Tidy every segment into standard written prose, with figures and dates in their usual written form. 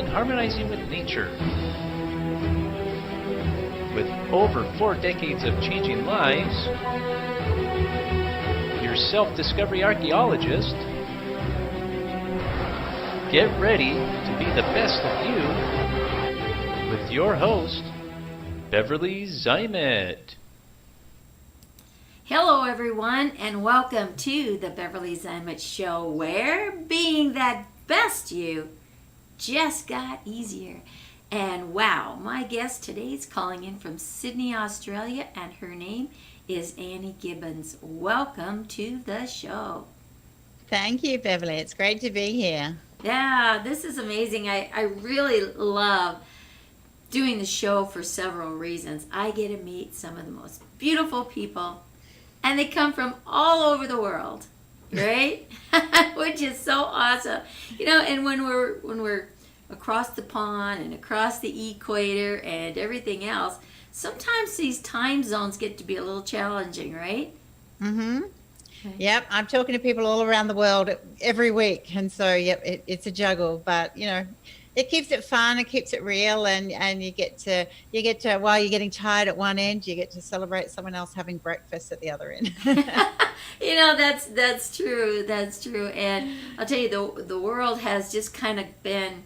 harmonizing with nature. With over 4 decades of changing lives, your self-discovery archaeologist, get ready to be the best of you with your host, Beverly Zimet. Hello everyone, and welcome to the Beverly Zimet Show, where being that best you just got easier. And wow, my guest today is calling in from Sydney, Australia, and her name is Annie Gibbins. Welcome to the show. Thank you, Beverly. It's great to be here. Yeah, this is amazing. I really love doing the show for several reasons. I get to meet some of the most beautiful people, and they come from all over the world, right? Which is so awesome. You know, and when we're across the pond and across the equator and everything else, sometimes these time zones get to be a little challenging, right? Mm-hmm. Okay. Yep, I'm talking to people all around the world every week, and so yep, it's a juggle, but you know, it keeps it fun, it keeps it real, and you get to while you're getting tired at one end, you get to celebrate someone else having breakfast at the other end. You know, that's true, and I'll tell you, the world has just kind of been,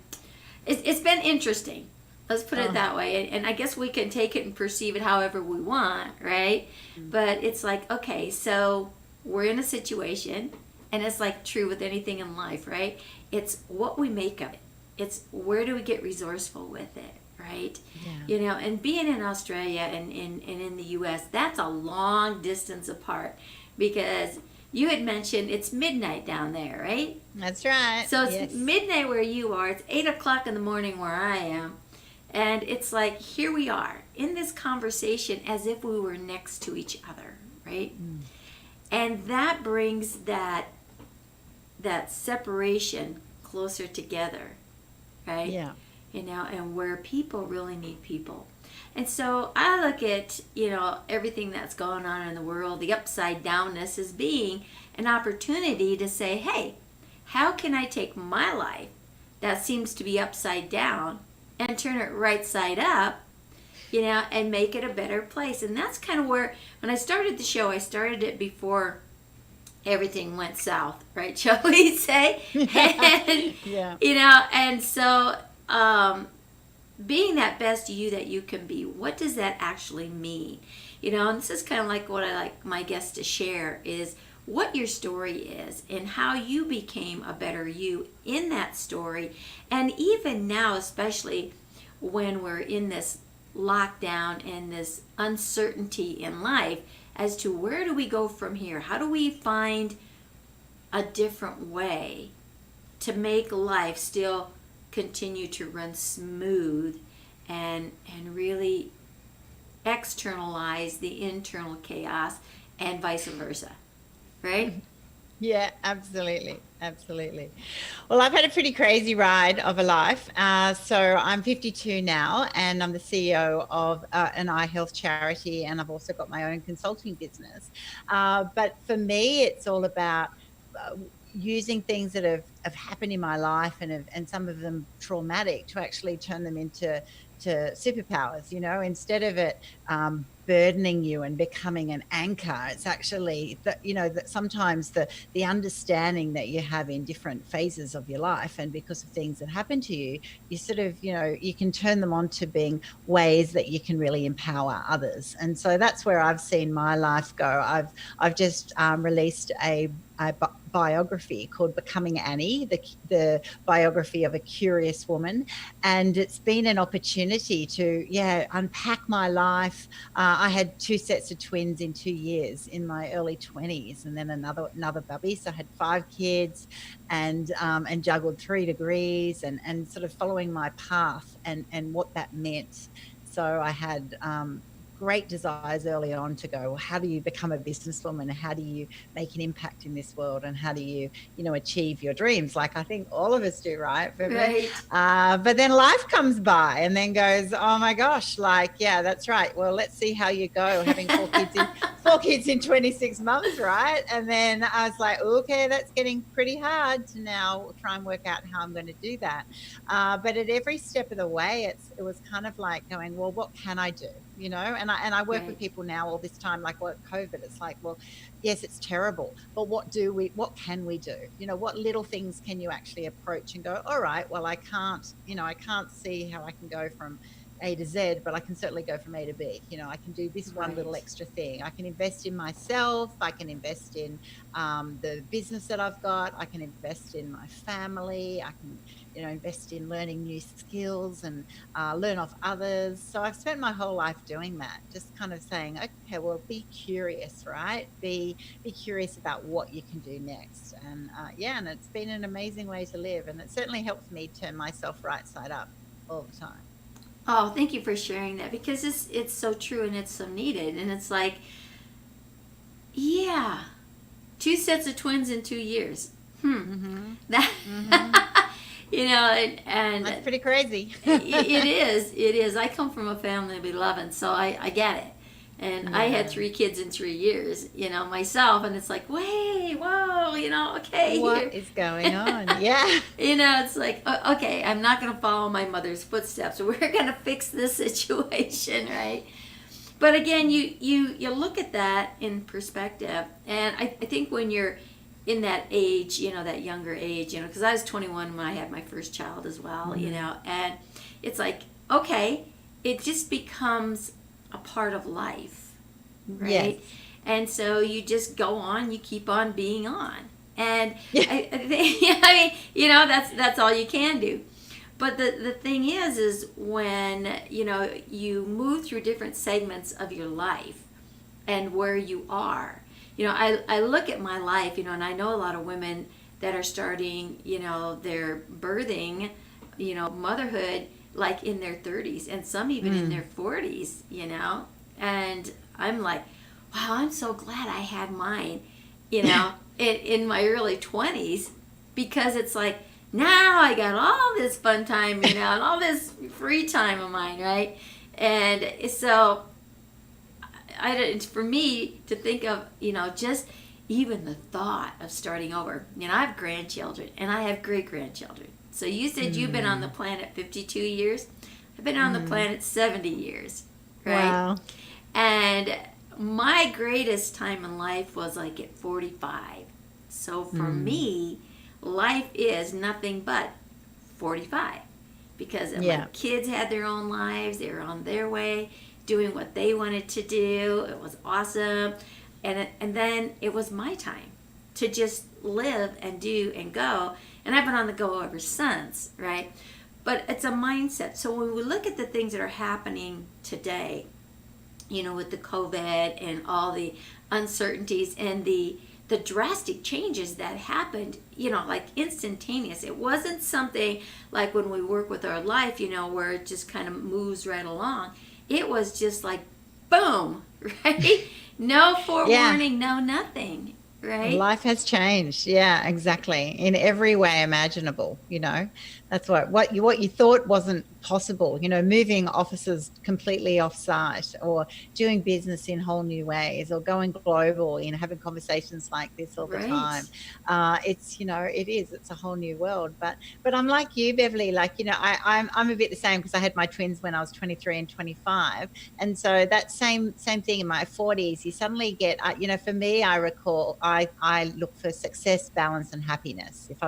it's been interesting. Let's put it that way, and I guess we can take it and perceive it however we want, right? Mm-hmm. But it's like, okay, so we're in a situation, and it's like true with anything in life, right? It's what we make of it. It's where do we get resourceful with it, right? Yeah. You know, and being in Australia and in the U.S., that's a long distance apart, because you had mentioned it's midnight down there, right? That's right. So it's midnight where you are. It's 8 o'clock in the morning where I am. And it's like, here we are in this conversation as if we were next to each other, right? Mm. And that brings that separation closer together, right? Yeah. You know, and where people really need people. And so I look at, you know, everything that's going on in the world, the upside downness, as being an opportunity to say, hey, how can I take my life that seems to be upside down and turn it right side up, you know, and make it a better place? And that's kind of where, when I started the show, I started it before everything went south, right, shall we say? And, yeah. You know, and so being that best you that you can be, what does that actually mean? You know, and this is kind of like what I like my guests to share, is what your story is and how you became a better you in that story. And even now, especially when we're in this lockdown and this uncertainty in life as to where do we go from here? How do we find a different way to make life still continue to run smooth and really externalize the internal chaos and vice versa, right? Yeah, absolutely. Well, I've had a pretty crazy ride of a life. So I'm 52 now, and I'm the CEO of an eye health charity, and I've also got my own consulting business. But for me, it's all about using things that have happened in my life and some of them traumatic to actually turn them into superpowers, you know, instead of it burdening you and becoming an anchor. It's actually that, you know, that sometimes the understanding that you have in different phases of your life, and because of things that happen to you, you sort of, you know, you can turn them on to being ways that you can really empower others. And so that's where I've seen my life go. I've just released a biography called Becoming Annie, the biography of a curious woman, and it's been an opportunity to unpack my life. I had 2 sets of twins in 2 years in my early 20s, and then another baby, so I had 5 kids and juggled 3 degrees and sort of following my path and what that meant. So I had great desires early on to go, well, how do you become a businesswoman? How do you make an impact in this world? And how do you, you know, achieve your dreams? Like I think all of us do, right? Right. But then life comes by and then goes, oh my gosh, like, yeah, that's right. Well, let's see how you go having 4 kids in 26 months, right? And then I was like, okay, that's getting pretty hard to now try and work out how I'm going to do that. But at every step of the way, it was kind of like going, well, what can I do? You know, and I work with people now all this time, like what COVID, it's like, well, yes, it's terrible, but what can we do? You know, what little things can you actually approach and go, all right, well, I can't see how I can go from A to Z, but I can certainly go from A to B. You know, I can do this one little extra thing. I can invest in myself. I can invest in the business that I've got. I can invest in my family. I can, invest in learning new skills and learn off others. So I've spent my whole life doing that, just kind of saying, okay, well, be curious, right? Be curious about what you can do next. And and it's been an amazing way to live. And it certainly helps me turn myself right side up all the time. Oh, thank you for sharing that, because it's so true and it's so needed. And it's like, yeah, 2 sets of twins in 2 years. Mm-hmm. That, mm-hmm. and that's pretty crazy. It is. I come from a family of 11, so I get it. And I had 3 kids in 3 years, myself, and it's like, wait, whoa, okay. What is going on? Yeah. It's like, okay, I'm not going to follow my mother's footsteps. We're going to fix this situation, right? But again, you look at that in perspective, and I think when you're in that age, that younger age, because I was 21 when I had my first child as well, and it's like, okay, it just becomes a part of life, right? Yes. And so you just go on, you keep on being on, and I mean, that's all you can do. But the thing is when you move through different segments of your life and where you are. I look at my life, and I know a lot of women that are starting, their birthing, motherhood, like in their 30s, and some even in their 40s, and I'm like, wow, I'm so glad I had mine, in my early 20s, because it's like, now I got all this fun time, and all this free time of mine, right? And so for me to think of, just even the thought of starting over. I have grandchildren and I have great-grandchildren. So you said you've been on the planet 52 years. I've been on the planet 70 years, right? Wow. And my greatest time in life was like at 45. So for me, life is nothing but 45. Because my kids had their own lives. They were on their way, doing what they wanted to do. It was awesome. And then it was my time to just live and do and go. And I've been on the go ever since, right? But it's a mindset. So when we look at the things that are happening today, with the COVID and all the uncertainties and the drastic changes that happened, like instantaneous. It wasn't something like when we work with our life, where it just kind of moves right along. It was just like, boom, right? No forewarning, no nothing, right? Life has changed. Yeah, exactly. In every way imaginable, That's what you thought wasn't possible, moving offices completely off-site, or doing business in whole new ways, or going global, having conversations like this all the time. It's a whole new world. But I'm like you, Beverly, I'm a bit the same, because I had my twins when I was 23 and 25. And so that same thing in my 40s, you suddenly get, for me, I recall, I look for success, balance and happiness. If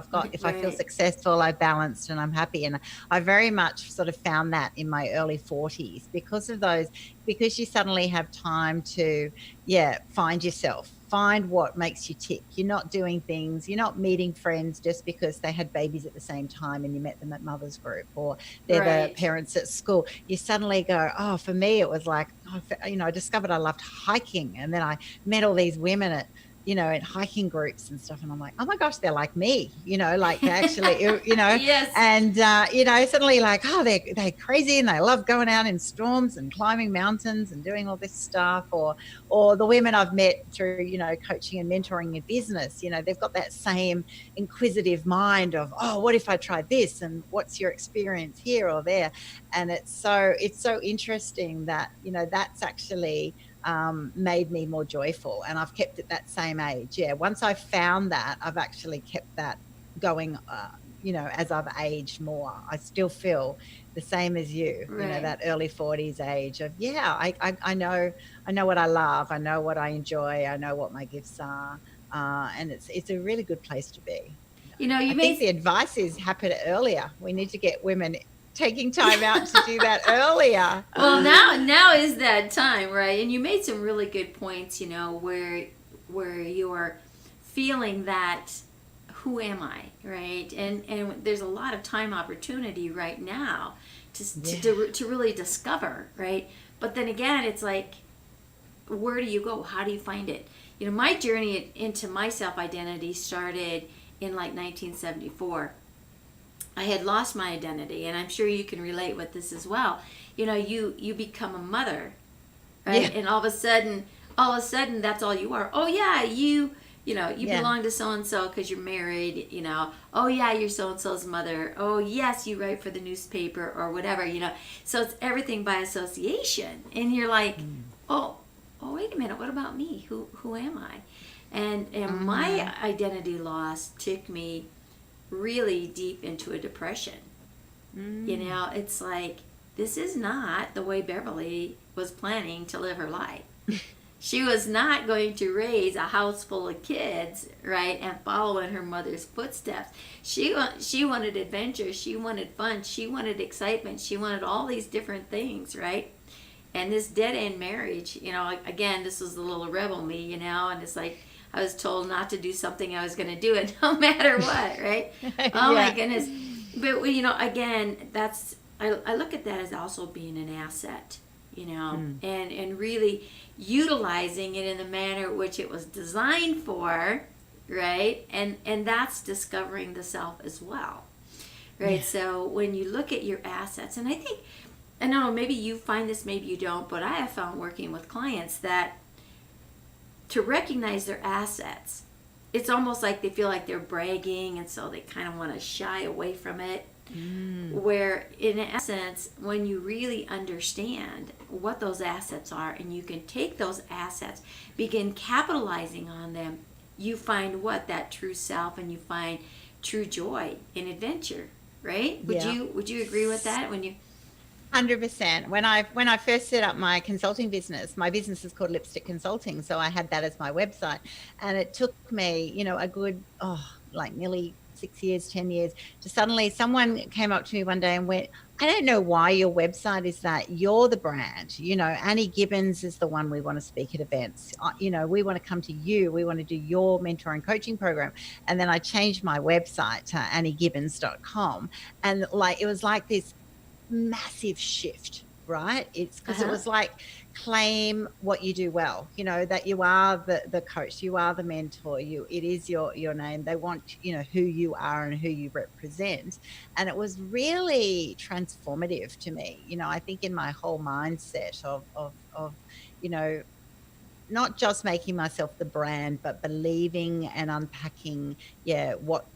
I feel successful, I'm balanced and I'm happy. And I very much sort of found that in my early 40s because you suddenly have time to find yourself, find what makes you tick. You're not doing things, you're not meeting friends just because they had babies at the same time and you met them at mother's group, or they're the parents at school. You suddenly go, oh, for me it was like, I discovered I loved hiking, and then I met all these women at in hiking groups and stuff, and I'm like, oh my gosh, they're like me, like actually, yes. And suddenly like, oh, they're crazy and they love going out in storms and climbing mountains and doing all this stuff, or the women I've met through coaching and mentoring in business, they've got that same inquisitive mind of, oh, what if I tried this, and what's your experience here or there. And it's so interesting that that's actually made me more joyful, and I've kept it that same age. Yeah, once I found that, I've actually kept that going. As I've aged more, I still feel the same as you. Right. That early 40s age of I know what I love, I know what I enjoy, I know what my gifts are, and it's a really good place to be. I think the advice is happen earlier. We need to get women taking time out to do that earlier. Well, now is that time, right? And you made some really good points, where you're feeling that, who am I, right? And there's a lot of time opportunity right now to really discover, right? But then again, it's like, where do you go? How do you find it? My journey into my self-identity started in like 1974. I had lost my identity, and I'm sure you can relate with this as well. You become a mother, right? Yeah. And all of a sudden, that's all you are. Oh yeah, you belong to so and so because you're married. Oh yeah, you're so and so's mother. Oh yes, you write for the newspaper or whatever. So it's everything by association, and you're like, oh wait a minute, what about me? Who am I? And my identity loss took me really deep into a depression. It's like, this is not the way Beverly was planning to live her life. She was not going to raise a house full of kids, right, and follow in her mother's footsteps. She wanted adventure, she wanted fun, she wanted excitement, she wanted all these different things, right? And this dead-end marriage, again, this was the little rebel me, and it's like, I was told not to do something, I was going to do it no matter what, right? Oh my goodness. But, again, I look at that as also being an asset, and really utilizing it in the manner which it was designed for, right? And that's discovering the self as well, right? Yeah. So when you look at your assets, and I don't know, maybe you find this, maybe you don't, but I have found working with clients that to recognize their assets, it's almost like they feel like they're bragging, and so they kind of want to shy away from it. Where in essence, when you really understand what those assets are, and you can take those assets, begin capitalizing on them, you find that true self, and you find true joy in adventure, right? Would you agree with that? 100%. When I first set up my consulting business, my business is called Lipstick Consulting, so I had that as my website, and it took me, a good nearly 6 years, 10 years, to suddenly someone came up to me one day and went, I don't know why your website is that. You're the brand. Annie Gibbins is the one we want to speak at events. We want to come to you. We want to do your mentor and coaching program. And then I changed my website to anniegibbins.com, and it was like this massive shift, right? It's because it was like, claim what you do well, that you are the coach, you are the mentor, it is your name. They want who you are and who you represent. And it was really transformative to me, I think, in my whole mindset of not just making myself the brand, but believing and unpacking what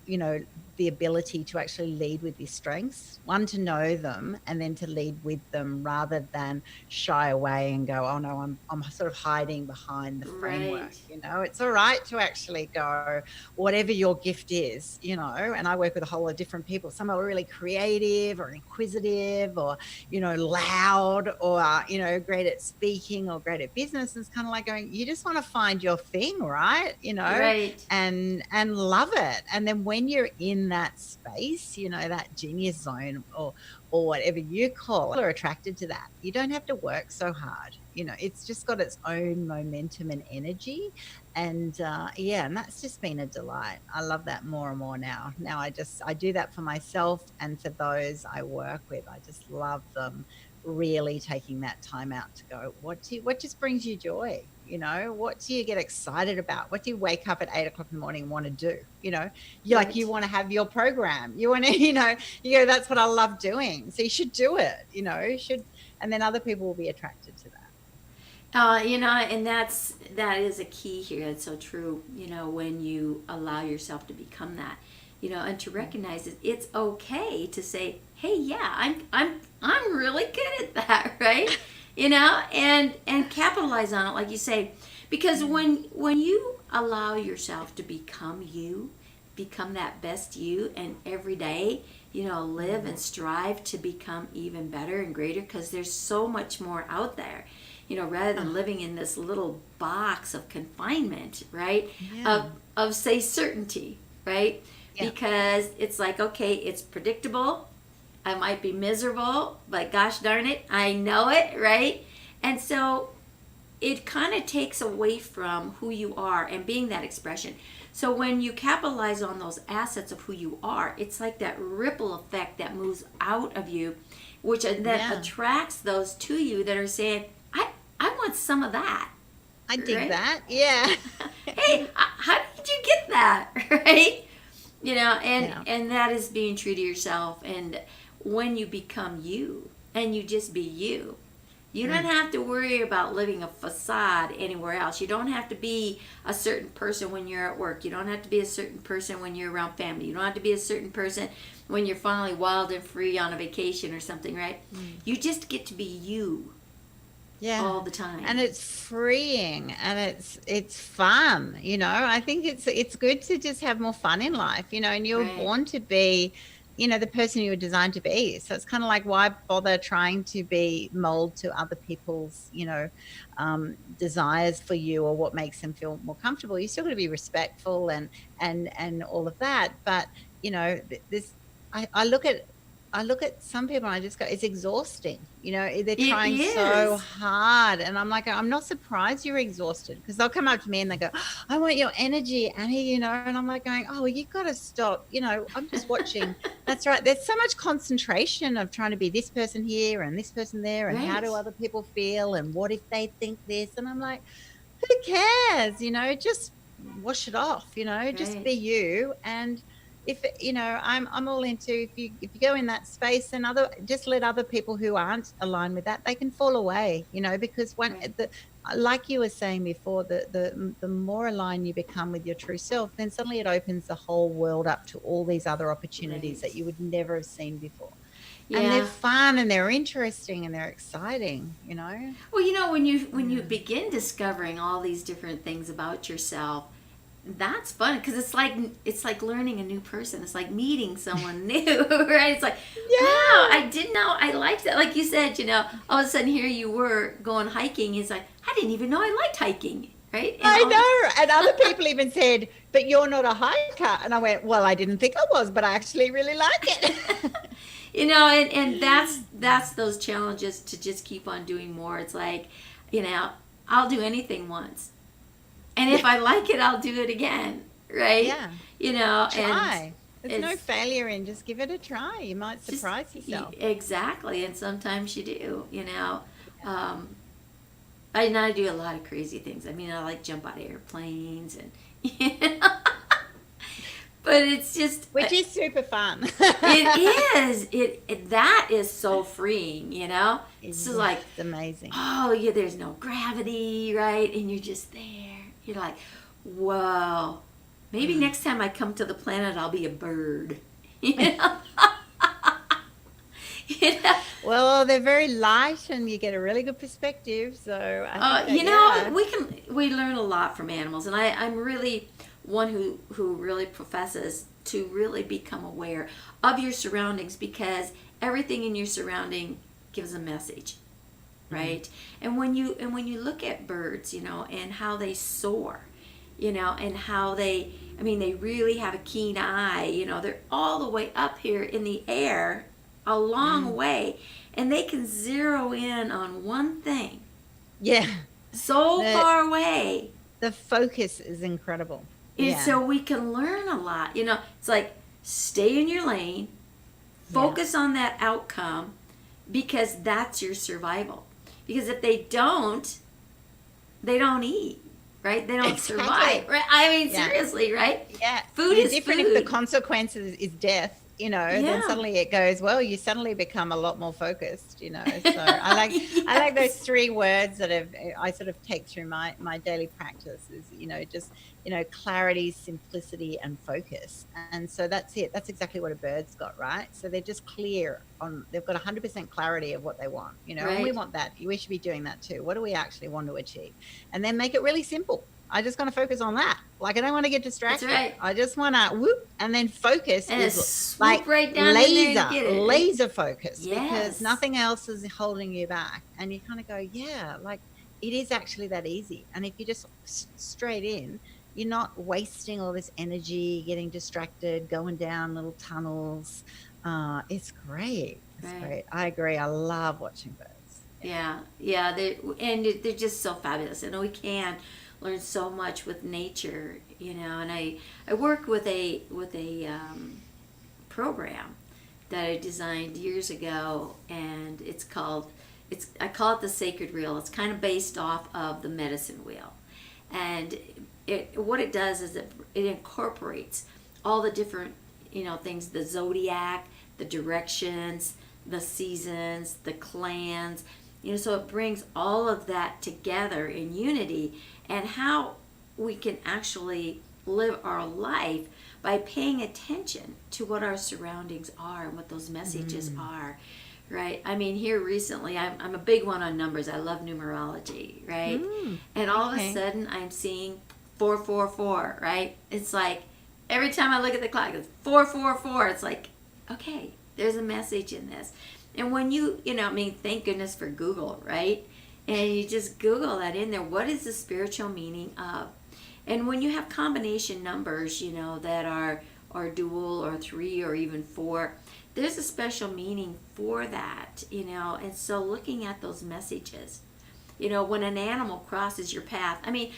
the ability to actually lead with your strengths, one, to know them, and then to lead with them, rather than shy away and go, oh no, I'm sort of hiding behind the framework. It's all right to actually go, whatever your gift is, and I work with a whole lot of different people. Some are really creative or inquisitive or loud, or great at speaking or great at business. And it's kind of like going, you just want to find your thing, right? Right. And love it. And then when you're in that space, that genius zone or whatever you call it, are attracted to that. You don't have to work so hard. It's just got its own momentum and energy. And and that's just been a delight. I love that more and more now. Now I do that for myself and for those I work with. I just love them really taking that time out to go, what just brings you joy? What do you get excited about? What do you wake up at 8 o'clock in the morning and want to do? You want to have your program. You want to, that's what I love doing. So you should do it, and then other people will be attracted to that. And that is a key here. It's so true, when you allow yourself to become that, and to recognize that it's okay to say, hey, yeah, I'm really good at that, right? and capitalize on it, like you say, because when you allow yourself to become you, become that best you, and every day, live and strive to become even better and greater, because there's so much more out there, rather than living in this little box of confinement, right? Of say certainty, right? Because it's like, okay, it's predictable. I might be miserable, but gosh darn it, I know it, right? And so it kind of takes away from who you are and being that expression. So when you capitalize on those assets of who you are, it's like that ripple effect that moves out of you, which then attracts those to you that are saying, I want some of that. I dig that. Yeah. Hey, how did you get that? Right? And that is being true to yourself. And when you become you and you just be you, you don't have to worry about living a facade anywhere else. You don't have to be a certain person when you're at work. You don't have to be a certain person when you're around family. You don't have to be a certain person when you're finally wild and free on a vacation or something, right? You just get to be you. All the time. And it's freeing and it's fun, I think it's good to just have more fun in life, and you're born to be, the person you were designed to be. So it's kind of like, why bother trying to be mold to other people's, desires for you or what makes them feel more comfortable. You still got to be respectful and all of that. But, I look at some people and I just go, it's exhausting. They're trying so hard. And I'm like, I'm not surprised you're exhausted, because they'll come up to me and they go, I want your energy, Annie, and I'm like going, oh, well, you've got to stop. I'm just watching. That's right. There's so much concentration of trying to be this person here and this person there. And how do other people feel? And what if they think this? And I'm like, who cares? Just wash it off, just be you. And if I'm all into, if you go in that space, and just let other people who aren't aligned with that, they can fall away, because like you were saying before, the more aligned you become with your true self, then suddenly it opens the whole world up to all these other opportunities that you would never have seen before. And they're fun and they're interesting and they're exciting, Well, when you begin discovering all these different things about yourself, that's fun, because it's like learning a new person. It's like meeting someone new, right? It's like, wow, I didn't know I liked that. Like you said, all of a sudden here you were going hiking. It's like, I didn't even know I liked hiking, right? And I know. And other people even said, but you're not a hiker. And I went, well, I didn't think I was, but I actually really like it. And that's those challenges to just keep on doing more. It's like, I'll do anything once. And if I like it, I'll do it again, right? Yeah. Try. There's no failure in just give it a try. You might surprise yourself. Exactly. And sometimes you do, I do a lot of crazy things. I mean, I like jump out of airplanes and, but it's just. Which is super fun. It is. That is so freeing, It's just like. It's amazing. Oh, yeah, there's no gravity, right? And you're just there. You're like, whoa, maybe next time I come to the planet, I'll be a bird. Well, they're very light and you get a really good perspective. So, we learn a lot from animals. And I'm really one who really professes to really become aware of your surroundings, because everything in your surrounding gives a message. Right. And when you look at birds, and how they soar, and how they really have a keen eye, they're all the way up here in the air, a long way, and they can zero in on one thing. Yeah. So far away. The focus is incredible. And so we can learn a lot. It's like, stay in your lane, focus on that outcome, because that's your survival. Because if they don't eat, right? They don't survive, right? I mean, seriously, right? Yeah. Food is different food. If the consequences is death, then suddenly it goes, well, you suddenly become a lot more focused, So I like those 3 words that I sort of take through my daily practice is, just, clarity, simplicity, and focus. And so that's it. That's exactly what a bird's got, right? So they're just clear they've got 100% clarity of what they want, and we want that. We should be doing that too. What do we actually want to achieve? And then make it really simple. I just want to focus on that. Like, I don't want to get distracted. That's right. I just want to whoop, and then focus and is like right down laser focus, yes. because nothing else is holding you back. And you kind of go, yeah, like it is actually that easy. And if you just straight in, you're not wasting all this energy, getting distracted, going down little tunnels. It's great. It's great. I agree. I love watching birds. Yeah. They're just so fabulous. And we can learn so much with nature, and I work with a program that I designed years ago, and I call it the sacred wheel. It's kind of based off of the medicine wheel, and what it does is it incorporates all the different things, the zodiac, the directions, the seasons, the clans, so it brings all of that together in unity, and how we can actually live our life by paying attention to what our surroundings are and what those messages are, right? I mean, here recently, I'm a big one on numbers. I love numerology, right? And all of a sudden, I'm seeing 444, right? It's like every time I look at the clock, it's 444. It's like, okay, there's a message in this. And when thank goodness for Google, right? And you just Google that in there. What is the spiritual meaning of? And when you have combination numbers, that are dual or 3 or even 4, there's a special meaning for that, And so looking at those messages, when an animal crosses your path. I mean,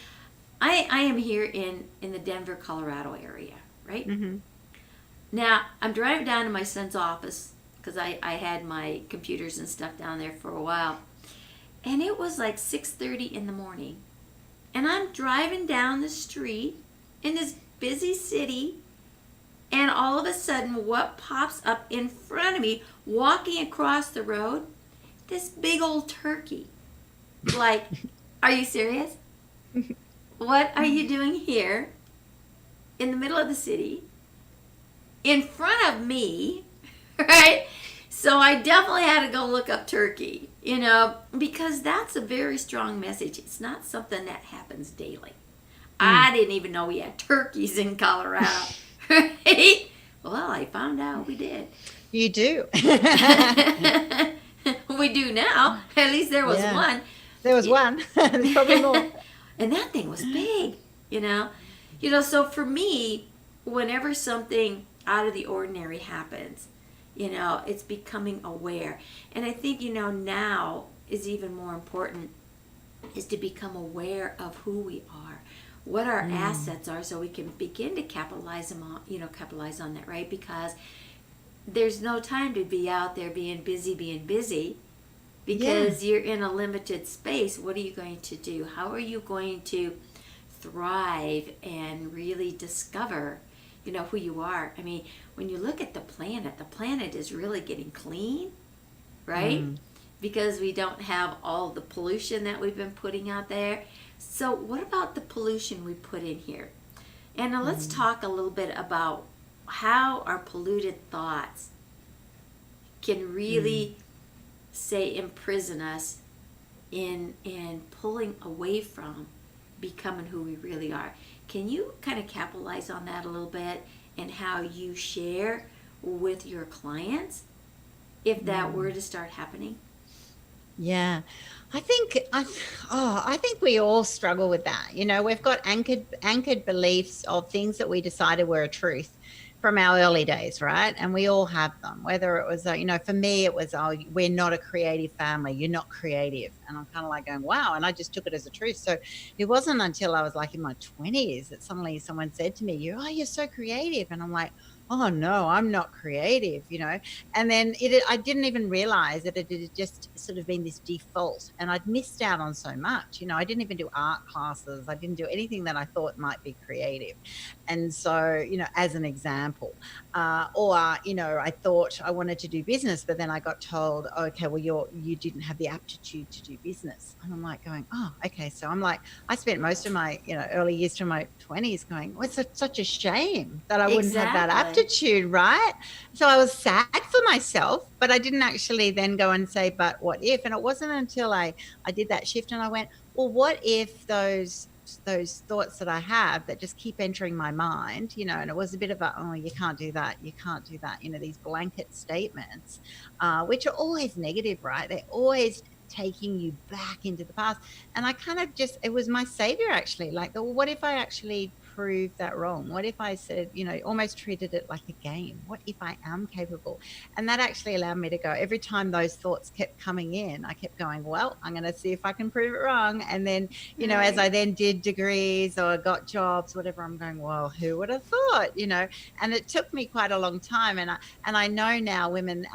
I am here in the Denver, Colorado area, right? Mm-hmm. Now, I'm driving down to my son's office because I had my computers and stuff down there for a while. And it was like 6:30 in the morning. And I'm driving down the street in this busy city. And all of a sudden, what pops up in front of me, walking across the road? This big old turkey. Like, are you serious? What are you doing here in the middle of the city in front of me, right? So I definitely had to go look up turkey, because that's a very strong message. It's not something that happens daily. I didn't even know we had turkeys in Colorado, right? Well, I found out we did. You do. We do now. At least there was one. There was one. There's probably more. And that thing was big, So for me, whenever something out of the ordinary happens, it's becoming aware. And I think, now is even more important, is to become aware of who we are, what our assets are, so we can begin to capitalize on that, right? Because there's no time to be out there being busy, because you're in a limited space. What are you going to do? How are you going to thrive and really discover who you are? I mean, when you look at the planet is really getting clean, right? Because we don't have all the pollution that we've been putting out there. So what about the pollution we put in here? And now let's talk a little bit about how our polluted thoughts can really, say, imprison us in pulling away from becoming who we really are. Can you kind of capitalize on that a little bit, and how you share with your clients if that were to start happening? Yeah, I think we all struggle with that. We've got anchored beliefs of things that we decided were a truth from our early days, right? And we all have them. Whether it was, for me, it was, we're not a creative family. You're not creative. And I'm kind of like going, wow. And I just took it as a truth. So it wasn't until I was like in my 20s that suddenly someone said to me, you're so creative. And I'm like, oh no, I'm not creative, and then I didn't even realize that it had just sort of been this default, and I'd missed out on so much. I didn't even do art classes. I didn't do anything that I thought might be creative. And so, as an example, I thought I wanted to do business, but then I got told, okay, well, you didn't have the aptitude to do business. And I'm like going, oh, okay. So I'm like, I spent most of my, early years to my 20s going, well, it's such a shame that I wouldn't have that aptitude, right? So I was sad for myself, but I didn't actually then go and say, but what if? And it wasn't until I did that shift and I went, well, what if those thoughts that I have that just keep entering my mind, and it was a bit of a, oh, you can't do that, these blanket statements, which are always negative, right? They're always taking you back into the past. And I kind of it was my savior actually, like, well, what if I actually proved that wrong? What if I said, almost treated it like a game? What if I am capable? And that actually allowed me to go, every time those thoughts kept coming in, I kept going, well, I'm going to see if I can prove it wrong. And then, as I then did degrees or got jobs, whatever, I'm going, well, who would have thought, and it took me quite a long time. And I know now women,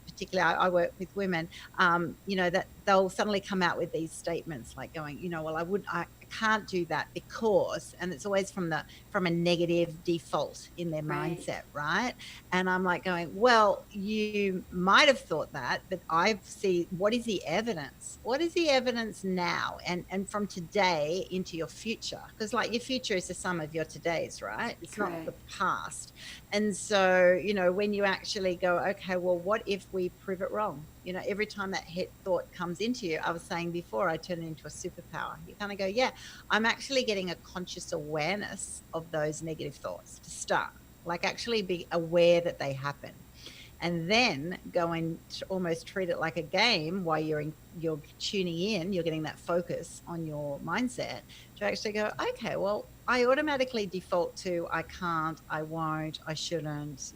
particularly I work with women, that they'll suddenly come out with these statements like going, well, I can't do that because, and it's always from a negative default in their mindset, right? And I'm like going, well, you might have thought that, but I see, what is the evidence? What is the evidence now? And from today into your future, because like your future is the sum of your todays, right? It's not the past. And so, when you actually go, okay, well, what if we prove it wrong? Every time that thought comes into you, I was saying before, I turn it into a superpower. You kind of go, yeah, I'm actually getting a conscious awareness of those negative thoughts to start, like actually be aware that they happen. And then go and almost treat it like a game while you're tuning in, you're getting that focus on your mindset to actually go, okay, well, I automatically default to, I can't, I won't, I shouldn't,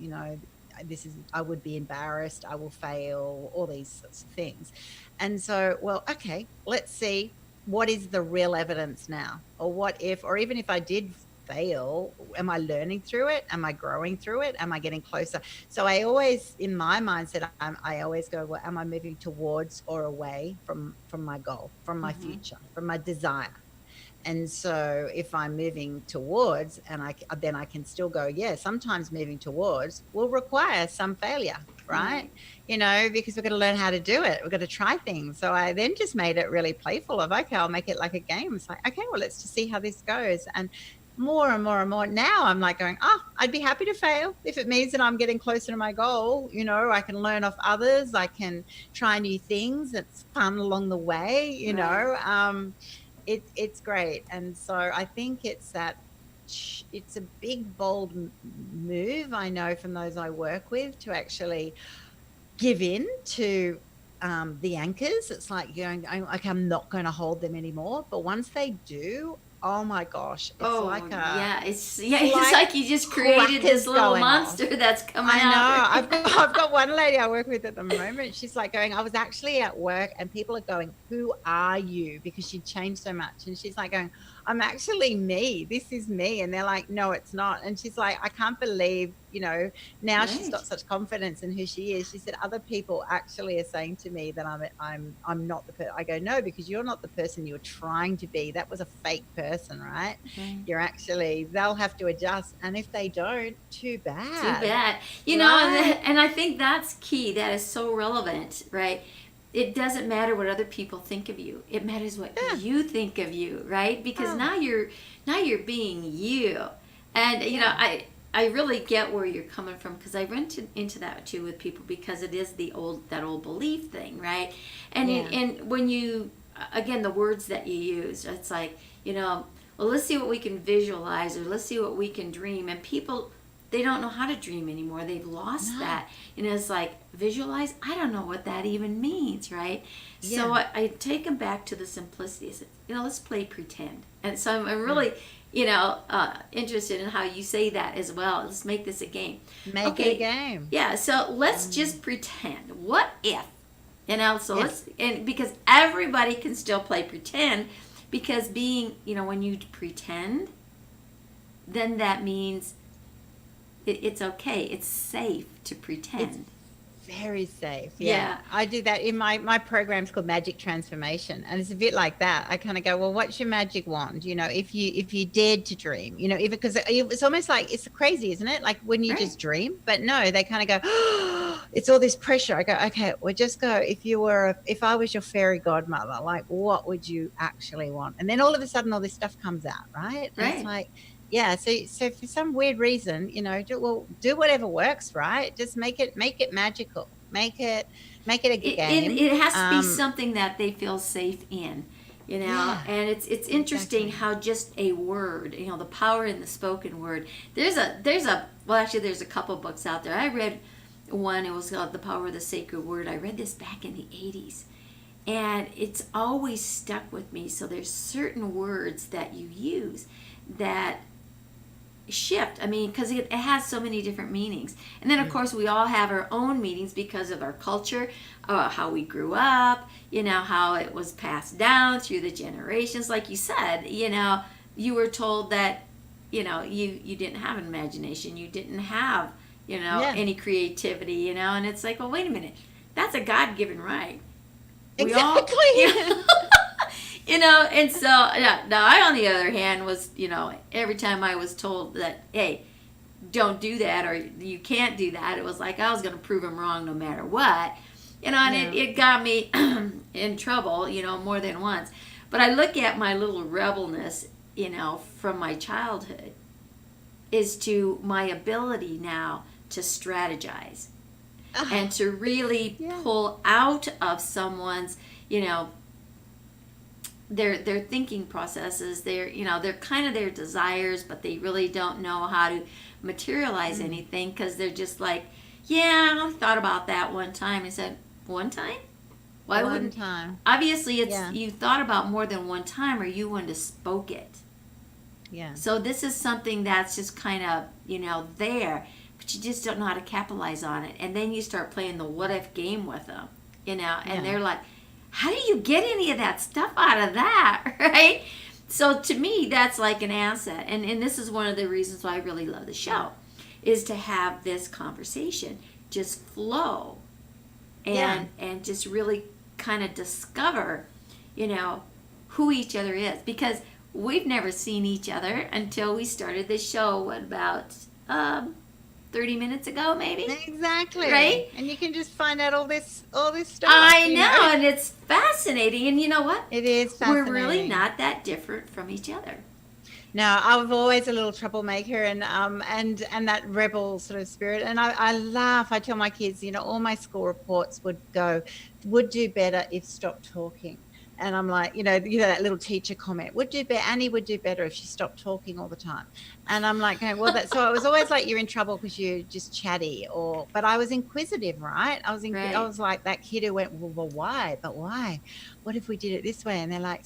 I would be embarrassed, I will fail, all these sorts of things. And so, well, okay, let's see, what is the real evidence now? Or what if, or even if I did fail, am I learning through it? Am I growing through it? Am I getting closer? So I always, in my mindset, I always go, well, am I moving towards or away from my goal, from my future, from my desire? And so if I'm moving towards, and then I can still go, yeah, sometimes moving towards will require some failure, right? Because we've got to learn how to do it. We've got to try things. So I then just made it really playful of, okay, I'll make it like a game. It's like, okay, well, let's just see how this goes. And more and more and more now I'm like going, I'd be happy to fail if it means that I'm getting closer to my goal. I can learn off others. I can try new things. It's fun along the way, It's great. And so I think it's a big, bold move, I know, from those I work with, to actually give in to the anchors. It's like going, okay, I'm not going to hold them anymore. But once they do, oh my gosh, it's it's like you just created this little monster that's coming out. I know. I've got one lady I work with at the moment. She's like going, I was actually at work and people are going, who are you? Because she changed so much. And she's like going, I'm actually me. This is me. And they're like, no, it's not. And she's like, I can't believe, now she's got such confidence in who she is. She said, other people actually are saying to me that I'm not the person. I go, no, because you're not the person you're trying to be. That was a fake person, right? You're actually, they'll have to adjust. And if they don't, too bad. Too bad. And I think that's key. That is so relevant, right? It doesn't matter what other people think of you. It matters what you think of you, right? Because now you're being you. And I really get where you're coming from, because I run into that too with people, because it is that old belief thing, right? And and when you, again, the words that you use, it's like, well, let's see what we can visualize, or let's see what we can dream. And people, they don't know how to dream anymore. They've lost that. And it's like, visualize? I don't know what that even means, right? Yeah. So I take them back to the simplicity. I said, let's play pretend. And so I'm really, interested in how you say that as well. Let's make this a game. Make it a game. Yeah, so let's just pretend. What if? And because everybody can still play pretend, because being, when you pretend, then that means it's okay. It's safe to pretend. Very safe. Yeah. I do that in my program's called Magic Transformation, and it's a bit like that. I kind of go, well, what's your magic wand? If you dared to dream, because it's almost like, it's crazy, isn't it? Like when you Right. just dream. But no, they kind of go, oh, it's all this pressure. I go, okay, well, just go. If I was your fairy godmother, like, what would you actually want? And then all of a sudden all this stuff comes out, right? And it's like, yeah, so for some weird reason, do whatever works, right? Just make it magical. Make it a game. It has to be something that they feel safe in, Yeah, and it's interesting how just a word, the power in the spoken word. There's a couple books out there. I read one, it was called The Power of the Sacred Word. I read this back in the 80s. And it's always stuck with me. So there's certain words that you use that shift. I mean, because it has so many different meanings. And then, of course, we all have our own meanings because of our culture, how we grew up, how it was passed down through the generations. Like you said, you were told that, you didn't have an imagination. You didn't have, any creativity, and it's like, well, wait a minute. That's a God-given right. Exactly. And so, now I, on the other hand, was, every time I was told that, hey, don't do that, or you can't do that, it was like I was going to prove them wrong no matter what, and it got me in trouble, more than once. But I look at my little rebelness, from my childhood, is to my ability now to strategize and to really pull out of someone's, their thinking processes, they're kind of their desires, but they really don't know how to materialize anything, because they're just like, I thought about that one time. I said, one time? Why one time? Obviously, it's you thought about more than one time, or you wouldn't have spoke it. Yeah. So this is something that's just kind of, there, but you just don't know how to capitalize on it. And then you start playing the what if game with them, and they're like, how do you get any of that stuff out of that, right? So to me, that's like an asset. And this is one of the reasons why I really love the show, is to have this conversation just flow and just really kind of discover, who each other is. Because we've never seen each other until we started this show, about 30 minutes ago, maybe. Exactly. Right? And you can just find out all this stuff. I know, and it's fascinating. And you know what? It is fascinating. We're really not that different from each other. No, I'm always a little troublemaker and that rebel sort of spirit. And I laugh. I tell my kids, all my school reports would do better if stopped talking. And I'm like, that little teacher comment, Annie would do better if she stopped talking all the time. And I'm like, well, so it was always like, you're in trouble because you're just chatty, but I was inquisitive, right? I was like that kid who went, well, why? But why? What if we did it this way? And they're like,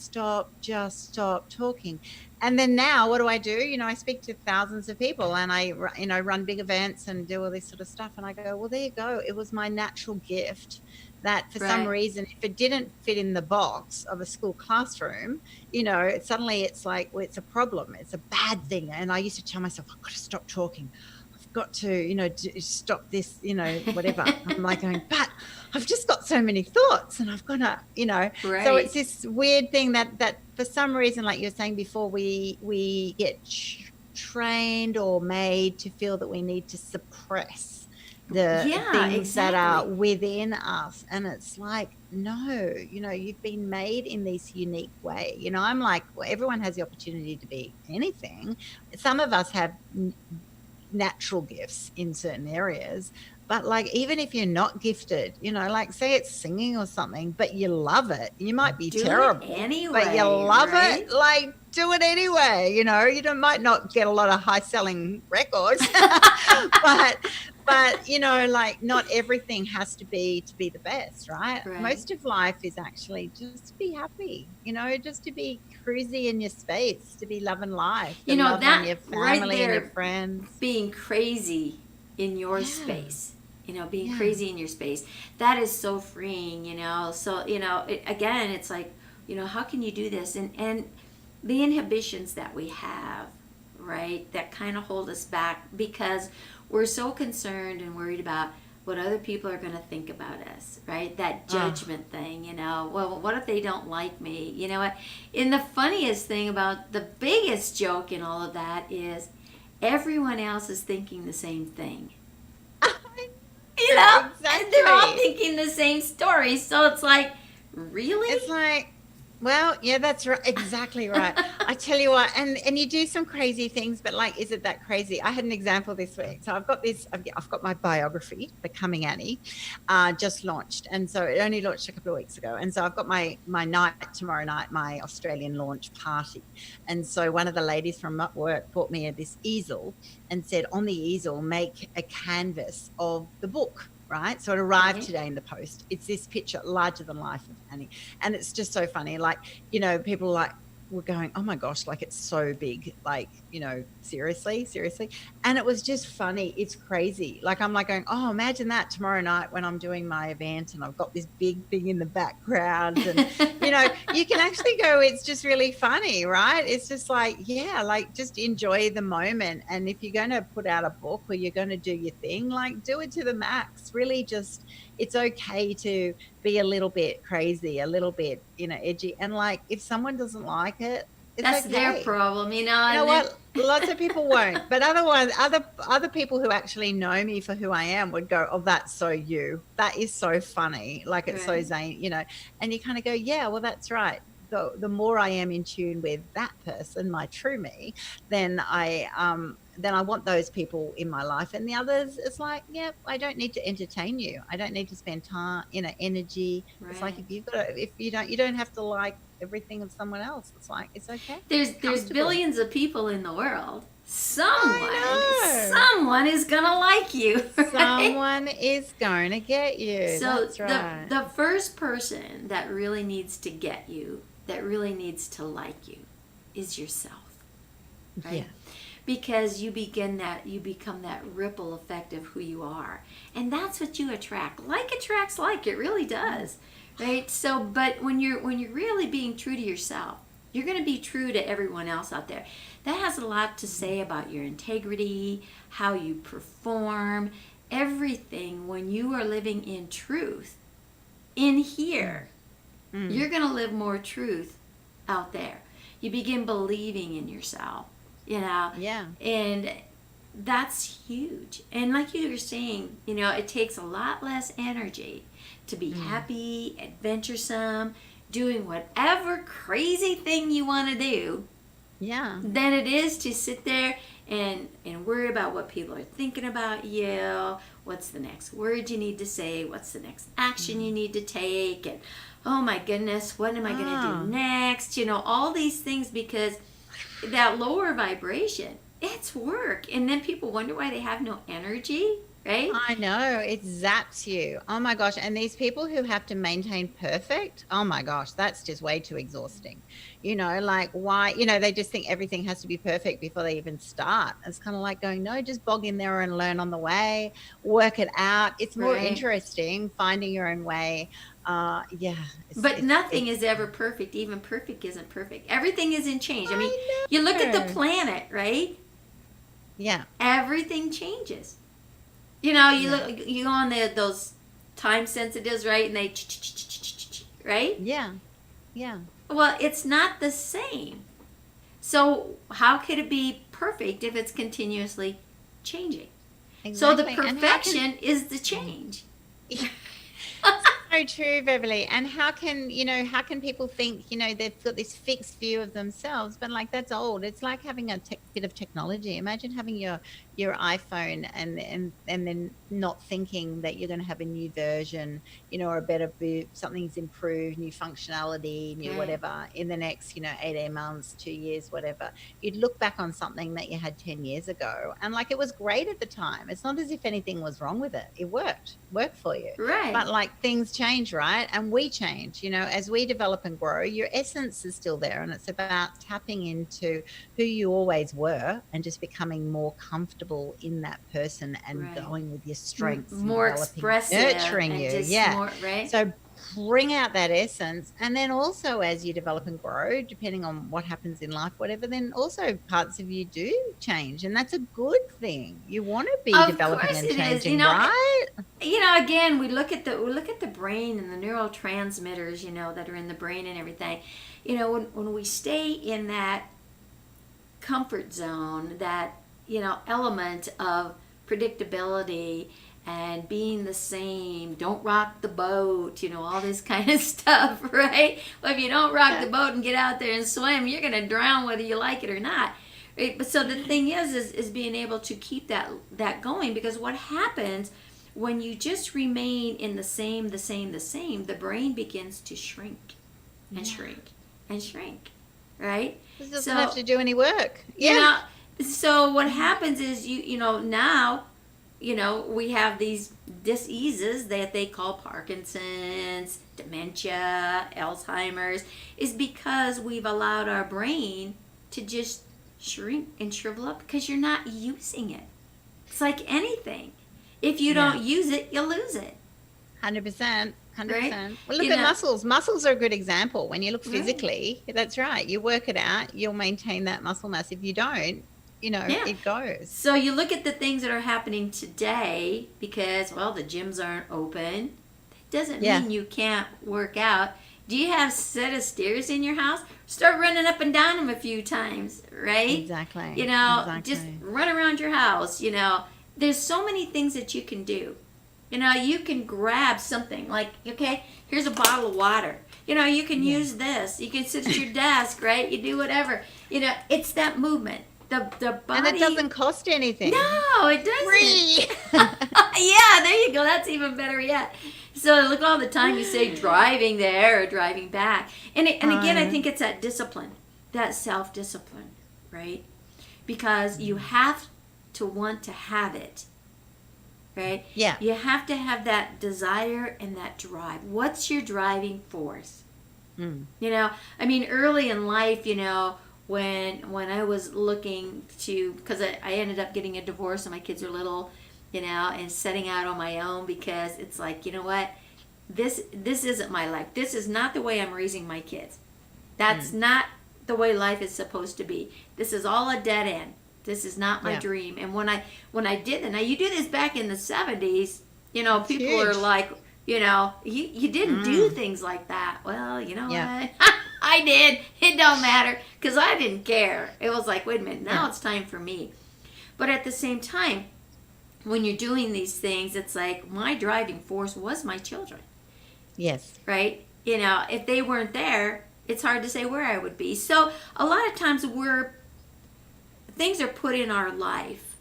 just stop talking. And then now what do? I speak to thousands of people, and I, run big events and do all this sort of stuff. And I go, well, there you go. It was my natural gift that for some reason, if it didn't fit in the box of a school classroom, suddenly it's like, well, it's a problem. It's a bad thing. And I used to tell myself, I've got to stop talking. I've got to, stop this, whatever. I'm like going, but I've just got so many thoughts and I've got to, So it's this weird thing that for some reason, like you were saying before, we get trained or made to feel that we need to suppress the things that are within us. And it's like, no, you've been made in this unique way. I'm like, well, everyone has the opportunity to be anything. Some of us have natural gifts in certain areas, but like, even if you're not gifted, like say it's singing or something, but you love it, you might be terrible anyway, but you love it, like do it anyway. You might not get a lot of high selling records, but like not everything has to be the best, right? Most of life is actually just to be happy, just to be cruisy in your space, to be loving life, that your family right there, and your friends, being crazy in your space, being crazy in your space, that is so freeing, so again, it's like, how can you do this? And the inhibitions that we have, right, that kind of hold us back, because we're so concerned and worried about what other people are going to think about us, right? That judgment thing, you know. Well, what if they don't like me? You know what? And the funniest thing about the biggest joke in all of that is everyone else is thinking the same thing. You know, exactly. And they're all thinking the same story. So it's like, really? It's like, well, yeah, that's right. Exactly right. I tell you what, and you do some crazy things, but like, is it that crazy? I had an example this week. So I've got my biography, Becoming Annie, just launched. And so it only launched a couple of weeks ago. And so I've got my night tomorrow night, my Australian launch party. And so one of the ladies from work bought me this easel and said, on the easel, make a canvas of the book. Right. So it arrived today in the post. It's this picture, larger than life of Annie. And it's just so funny. Like, you know, people like were going, oh my gosh, like it's so big. Like, you know, seriously. And it was just funny. It's crazy. Like, I'm like going, oh, imagine that tomorrow night when I'm doing my event and I've got this big thing in the background. And, you know, you can actually go, it's just really funny, right? It's just like, yeah, like just enjoy the moment. And if you're going to put out a book or you're going to do your thing, like do it to the max. Really just, it's okay to be a little bit crazy, a little bit, you know, edgy. And like, if someone doesn't like it, that's okay. their problem, you know. You know what? Lots of people won't, but other people who actually know me for who I am would go, "Oh, that's so you. That is so funny. Like it's so zany, you know." And you kind of go, "Yeah, well, that's right." The more I am in tune with that person, my true me, then I want those people in my life. And the others, it's like, yeah, I don't need to entertain you. I don't need to spend time, you know, energy. Right. It's like if you don't have to like everything of someone else. It's like, it's okay. There's billions of people in the world. Someone is gonna like you. Right? Someone is going to get you. So that's right. the first person that really needs to get you, that really needs to like you, is yourself. Right? Yeah. Because you become that ripple effect of who you are. And that's what you attract. Like attracts like, it really does. Right? So, but when you're really being true to yourself, you're going to be true to everyone else out there. That has a lot to say about your integrity, how you perform, everything. When you are living in truth in here, you're going to live more truth out there. You begin believing in yourself, you know? Yeah. And that's huge. And like you were saying, you know, it takes a lot less energy to be happy, adventuresome, doing whatever crazy thing you want to do, than it is to sit there and worry about what people are thinking about you, what's the next word you need to say, what's the next action you need to take, and oh my goodness, what am I going to do next? You know, all these things, because that lower vibration, it's work. And then people wonder why they have no energy. Right? I know, it zaps you. Oh my gosh. And these people who have to maintain perfect, oh my gosh, that's just way too exhausting. You know, like why, you know, they just think everything has to be perfect before they even start. It's kind of like going, no, just bog in there and learn on the way, work it out. It's more interesting finding your own way. But nothing is ever perfect. Even perfect isn't perfect. Everything is in change. I mean, you look at the planet, right? Yeah. Everything changes. You know, you go on those time sensitives, right? And they, right? Yeah. Yeah. Well, it's not the same. So how could it be perfect if it's continuously changing? Exactly. So the perfection is the change. So true, Beverly. And how can people think, you know, they've got this fixed view of themselves, but like that's old. It's like having a bit of technology. Imagine having your iPhone and then not thinking that you're going to have a new version, you know, or a better something's improved, new functionality, new whatever in the next, you know, 18 months, 2 years, whatever. You'd look back on something that you had 10 years ago and like it was great at the time. It's not as if anything was wrong with it. It worked for you. Right. But like things change, right? And we change, you know, as we develop and grow, your essence is still there. And it's about tapping into who you always were and just becoming more comfortable in that person and going with your strengths, more expressive, nurturing you. More, right? So bring out that essence. And then also as you develop and grow, depending on what happens in life, whatever, then also parts of you do change. And that's a good thing. You want to be developing and changing, right? Again, we look at the brain and the neurotransmitters, that are in the brain and everything. When we stay in that comfort zone, that, element of predictability and being the same, don't rock the boat, all this kind of stuff, right? Well, if you don't rock the boat and get out there and swim, you're going to drown whether you like it or not. Right? But so the thing is being able to keep that going, because what happens when you just remain in the same, the brain begins to shrink and shrink and shrink, right? It doesn't have to do any work. Yeah. So what happens is now, we have these diseases that they call Parkinson's, dementia, Alzheimer's, is because we've allowed our brain to just shrink and shrivel up because you're not using it. It's like anything. If you don't use it, you lose it. 100%. 100%. Right? Well, look at muscles. Muscles are a good example. When you look physically, that's right. You work it out, you'll maintain that muscle mass. If you don't, it goes. So you look at the things that are happening today because, the gyms aren't open. That doesn't mean you can't work out. Do you have a set of stairs in your house? Start running up and down them a few times, right? Exactly. Just run around your house, There's so many things that you can do. You can grab something like, okay, here's a bottle of water. You can use this. You can sit at your desk, right? You do whatever. It's that movement. The body. And it doesn't cost anything. No, it doesn't. Free. Yeah, there you go. That's even better yet. So look, all the time you say driving there or driving back. And again, I think it's that discipline, that self-discipline, right? Because you have to want to have it, right? Yeah. You have to have that desire and that drive. What's your driving force? Early in life, when I was looking to, because I ended up getting a divorce and my kids are little, and setting out on my own, because it's like, you know what, this isn't my life. This is not the way I'm raising my kids. That's not the way life is supposed to be. This is all a dead end. This is not my dream. And when I did that, now you do this back in the 70s, people are like, you didn't do things like that. Well, you know what? I did. It don't matter, because I didn't care. It was like, wait a minute, now it's time for me. But at the same time, when you're doing these things, it's like my driving force was my children. Yes. Right? If they weren't there, it's hard to say where I would be. So a lot of times things are put in our life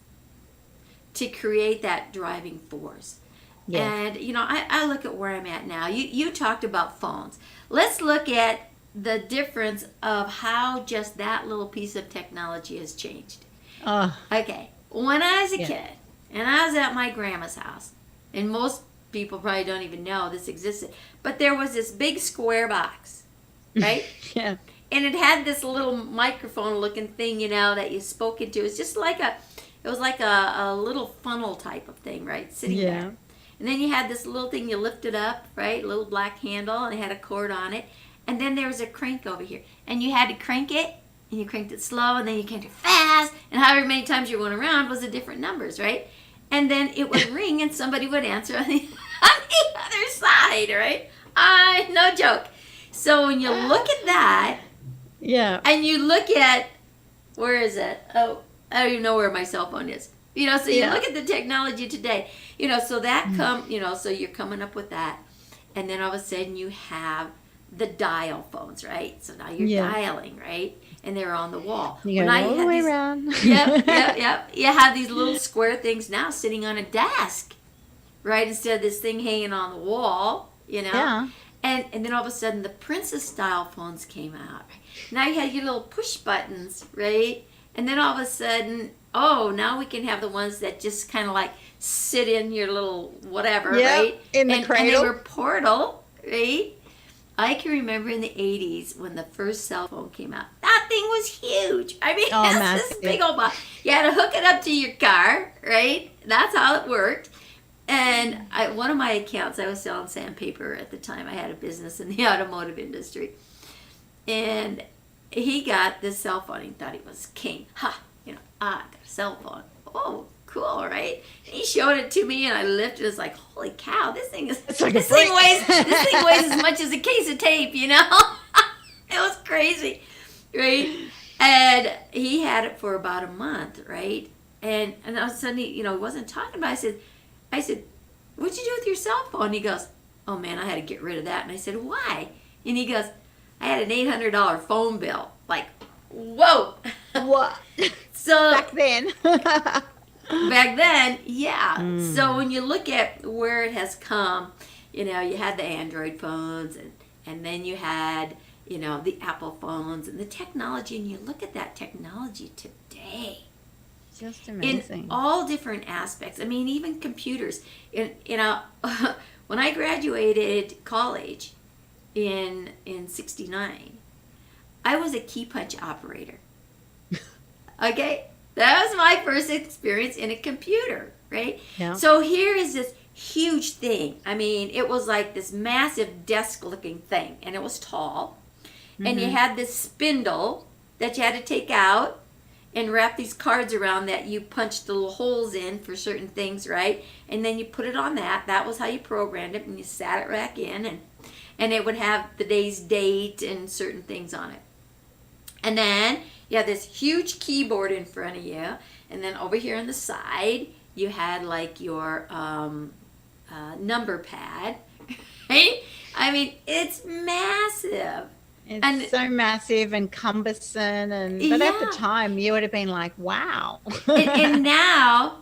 to create that driving force. Yes. And, I look at where I'm at now. You talked about phones. Let's look at the difference of how just that little piece of technology has changed. Okay. When I was a kid, and I was at my grandma's house, and most people probably don't even know this existed, but there was this big square box, right? Yeah. And it had this little microphone-looking thing, that you spoke into. It was like a little funnel type of thing, right? Sitting there. And then you had this little thing you lifted up, right? A little black handle, and it had a cord on it. And then there was a crank over here. And you had to crank it, and you cranked it slow, and then you cranked it fast. And however many times you went around was the different numbers, right? And then it would ring, and somebody would answer on the other side, right? No joke. So when you look at that, and you look at, where is it? Oh, I don't even know where my cell phone is. So you look at the technology today, so that so you're coming up with that. And then all of a sudden you have the dial phones, right? So now you're dialing, right? And they're on the wall. You go all the way around. Yep. You have these little square things now sitting on a desk, right? Instead of this thing hanging on the wall, Yeah. And then all of a sudden the princess style phones came out. Now you had your little push buttons, right? And then all of a sudden, now we can have the ones that just kind of like sit in your little whatever, right? In the cradle. And they were portal, right? I can remember in the 80s when the first cell phone came out. That thing was huge. That's this big old box. You had to hook it up to your car, right? That's how it worked. And one of my accounts, I was selling sandpaper at the time. I had a business in the automotive industry. And he got this cell phone. He thought he was king. Ha! I got a cell phone. Oh, cool, right? And he showed it to me, and I lifted it. It was like, holy cow, this thing weighs as much as a case of tape, It was crazy, right? And he had it for about a month, right? And all of a sudden, he wasn't talking about it. I said, what'd you do with your cell phone? He goes, oh, man, I had to get rid of that. And I said, why? And he goes, I had an $800 phone bill. Like, whoa. What? So back then. Yeah. So when you look at where it has come, you had the Android phones, and then you had, the Apple phones and the technology, and you look at that technology today. Just amazing. In all different aspects. I mean, even computers. When I graduated college in 69, I was a key punch operator. Okay? That was my first experience in a computer, right? Yeah. So here is this huge thing. I mean, it was like this massive desk-looking thing, and it was tall. Mm-hmm. And you had this spindle that you had to take out and wrap these cards around that you punched the little holes in for certain things, right? And then you put it on that. That was how you programmed it, and you sat it back in, and it would have the day's date and certain things on it. And then you had this huge keyboard in front of you, and then over here on the side, you had like your number pad, right? I mean, it's massive. It's so massive and cumbersome, but at the time, you would have been like, wow. and now,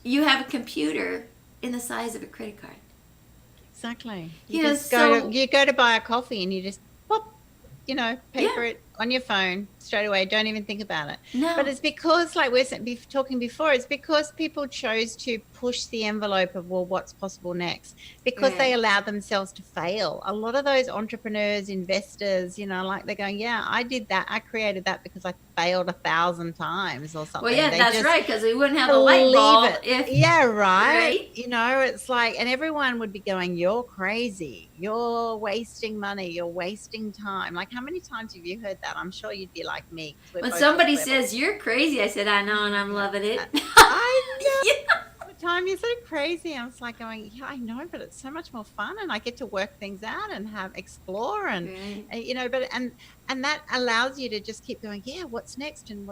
you have a computer in the size of a credit card. Exactly. You go to buy a coffee, and you just pop, pay for it on your phone straight away. Don't even think about it. No. But it's because, like we're talking before, it's because people chose to push the envelope of, well, what's possible next, because they allow themselves to fail. A lot of those entrepreneurs, investors, like they're going, yeah, I did that. I created that because I failed 1,000 times or something. Well, yeah, that's right, because we wouldn't have a light bulb if... Yeah, right? It's like, and everyone would be going, you're crazy. You're wasting money. You're wasting time. Like, how many times have you heard that? I'm sure you'd be like me. When somebody says, you're crazy, I said, I know, and I'm loving it. I know. Time you're so crazy. I was like going, yeah, I know, but it's so much more fun, and I get to work things out and explore, and but and that allows you to just keep going. Yeah, what's next, and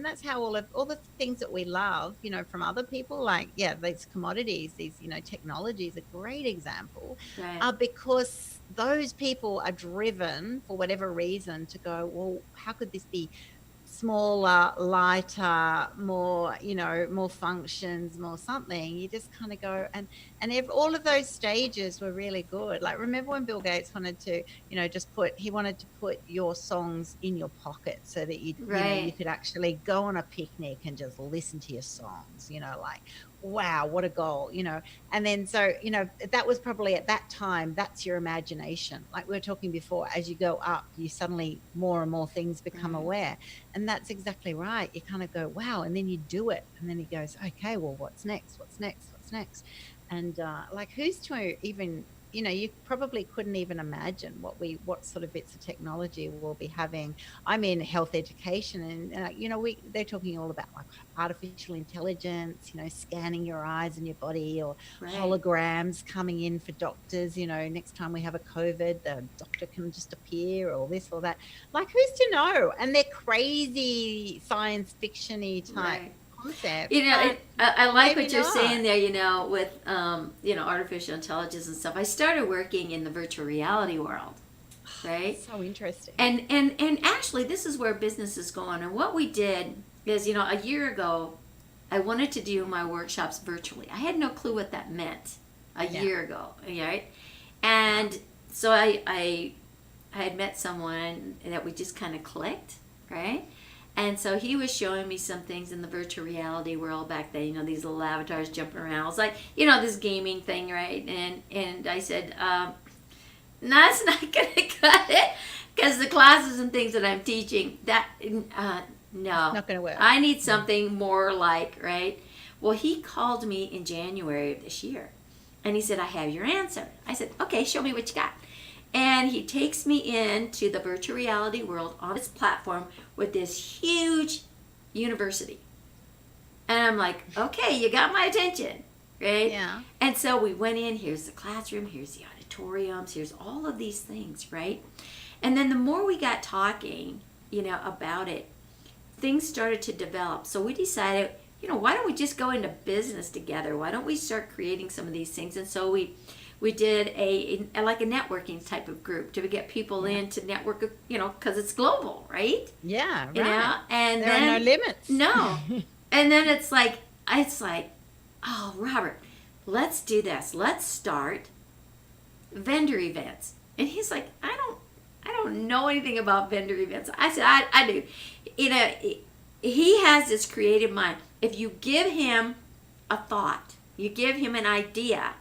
that's how all the things that we love, from other people, like these commodities, these technologies, a great example, because those people are driven for whatever reason to go, well, how could this be smaller, lighter, more, more functions, more something. You just kind of go, and if all of those stages were really good. Like, remember when Bill Gates wanted to, he wanted to put your songs in your pocket so that you could actually go on a picnic and just listen to your songs, like, wow, what a goal, and then so that was probably at that time, that's your imagination. Like we were talking before, as you go up, you suddenly more and more things become aware, and that's exactly right. You kind of go, wow, and then you do it, and then he goes, okay, well, what's next, and like, who's to even, you probably couldn't even imagine what sort of bits of technology we'll be having. I'm in health education, and they're talking all about like artificial intelligence, scanning your eyes and your body, or holograms coming in for doctors. Next time we have a COVID, the doctor can just appear, or this or that. Like, who's to know? And they're crazy science fiction-y type. Concept. I like what you're saying there, with, artificial intelligence and stuff. I started working in the virtual reality world, right? So interesting. And actually, this is where business is going. And what we did is, a year ago, I wanted to do my workshops virtually. I had no clue what that meant a year ago, right? And so I had met someone that we just kind of clicked, right? And so he was showing me some things in the virtual reality world back then, these little avatars jumping around. It's like, this gaming thing, right? And I said, no, that's not going to cut it, because the classes and things that I'm teaching, that, no. Not going to work. I need something more like, right? Well, he called me in January of this year, and he said, I have your answer. I said, okay, show me what you got. And he takes me into the virtual reality world on this platform with this huge university. And I'm like, okay, you got my attention, right? Yeah. And so we went in, here's the classroom, here's the auditoriums, here's all of these things, right? And then the more we got talking, about it, things started to develop. So we decided, why don't we just go into business together? Why don't we start creating some of these things? And so we did a networking type of group to get people in to network, because it's global, right? Yeah, right. And there are no limits. No. And then it's like, oh, Robert, let's do this. Let's start vendor events. And he's like, I don't know anything about vendor events. I said, I do. He has this creative mind. If you give him a thought, you give him an idea,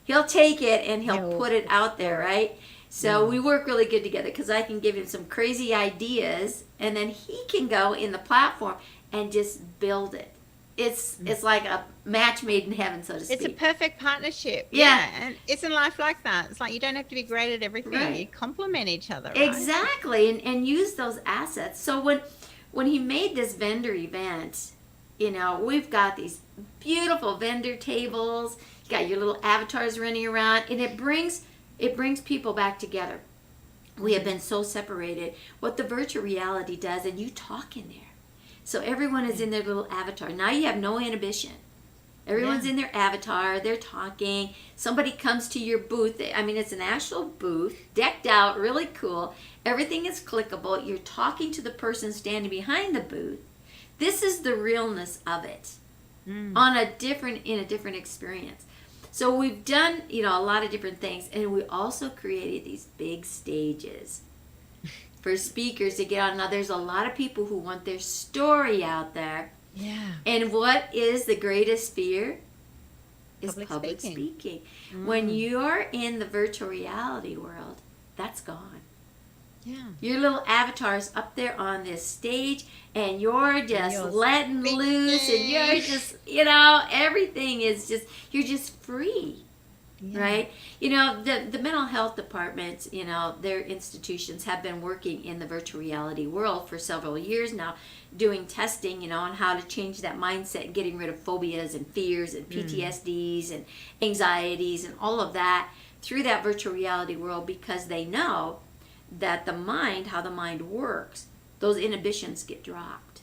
he'll take it and he'll put it out there, right? So we work really good together because I can give him some crazy ideas, and then he can go in the platform and just build it. It's like a match made in heaven, so to speak. It's a perfect partnership. Yeah. And isn't life like that? It's like you don't have to be great at everything. Right. You complement each other, right? Exactly, and use those assets. So when he made this vendor event, we've got these beautiful vendor tables. You got your little avatars running around, and it brings people back together. We have been so separated. What the virtual reality does, and you talk in there. So everyone is in their little avatar. Now you have no inhibition. Everyone's in their avatar. They're talking. Somebody comes to your booth. It's an actual booth, decked out, really cool. Everything is clickable. You're talking to the person standing behind the booth. This is the realness of it in a different experience. So we've done, a lot of different things, and we also created these big stages for speakers to get on. Now, there's a lot of people who want their story out there. Yeah. And what is the greatest fear? Is public speaking. speaking. When you're in the virtual reality world, that's gone. Yeah. Your little avatar's up there on this stage, and you're just letting loose, and you're just, everything is just, you're just free. Yeah. Right? The mental health departments, their institutions have been working in the virtual reality world for several years now, doing testing, on how to change that mindset and getting rid of phobias and fears and PTSDs and anxieties and all of that through that virtual reality world, because they know that how the mind works, those inhibitions get dropped.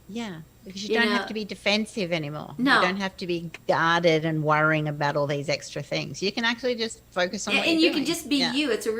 Yeah, because you don't have to be defensive anymore. No. You don't have to be guarded and worrying about all these extra things. You can actually just focus on what you're and you doing. can just be you. It's a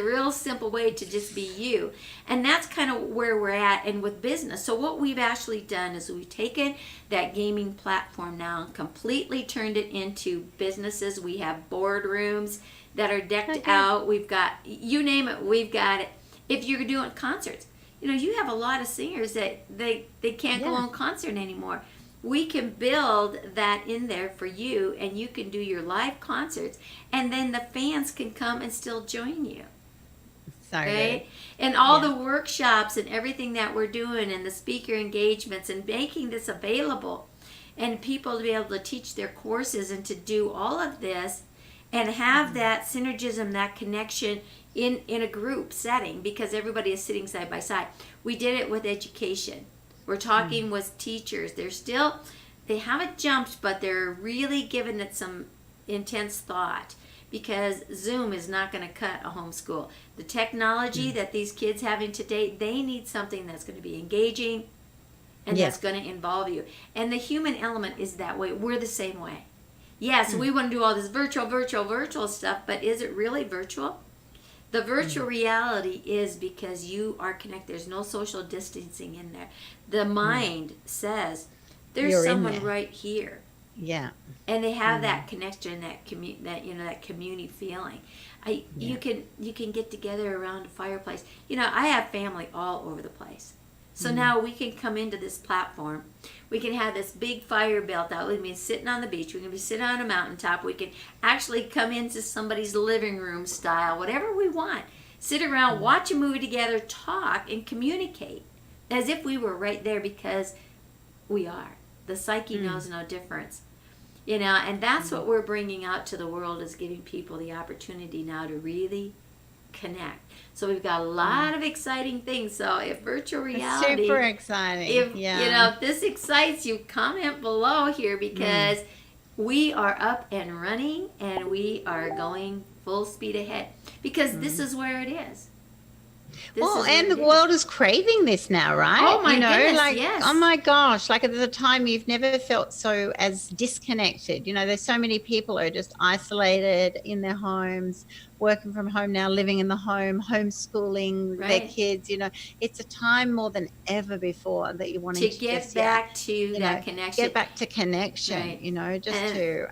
real simple way to just be you. And that's kind of where we're at, and with business. So what we've actually done is we've taken that gaming platform now and completely turned it into businesses. We have boardrooms that are decked out. We've got, you name it, we've got it. If you're doing concerts, you have a lot of singers that they can't go on concert anymore. We can build that in there for you, and you can do your live concerts, and then the fans can come and still join you. Sorry. And all the workshops and everything that we're doing, and the speaker engagements, and making this available, and people to be able to teach their courses and to do all of this and have that synergism, that connection in a group setting, because everybody is sitting side by side. We did it with education. We're talking with teachers. They haven't jumped, but they're really giving it some intense thought, because Zoom is not going to cut a homeschool. The technology that these kids having today, they need something that's going to be engaging and that's going to involve you. And the human element is that way. We're the same way. Yes, we want to do all this virtual stuff, but is it really virtual? The virtual reality is because you are connected. There's no social distancing in there. The mind says, there's You're someone right here. Yeah. And they have that connection, that community feeling. You can get together around a fireplace. I have family all over the place. So now we can come into this platform. We can have this big fire built out. We can be sitting on the beach. We can be sitting on a mountaintop. We can actually come into somebody's living room style, whatever we want. Sit around, watch a movie together, talk, and communicate as if we were right there, because we are. The psyche knows no difference. And that's what we're bringing out to the world, is giving people the opportunity now to really connect. So we've got a lot of exciting things. So if virtual reality, it's super exciting. If this excites you, comment below here, because we are up and running and we are going full speed ahead, because this is where it is. And the world is craving this now, right? Oh my goodness, yes. Oh my gosh, like at the time you've never felt so as disconnected. There's so many people who are just isolated in their homes, working from home now, living in the home, homeschooling their kids. It's a time more than ever before that you want to get back to that connection. Get back to connection, right. To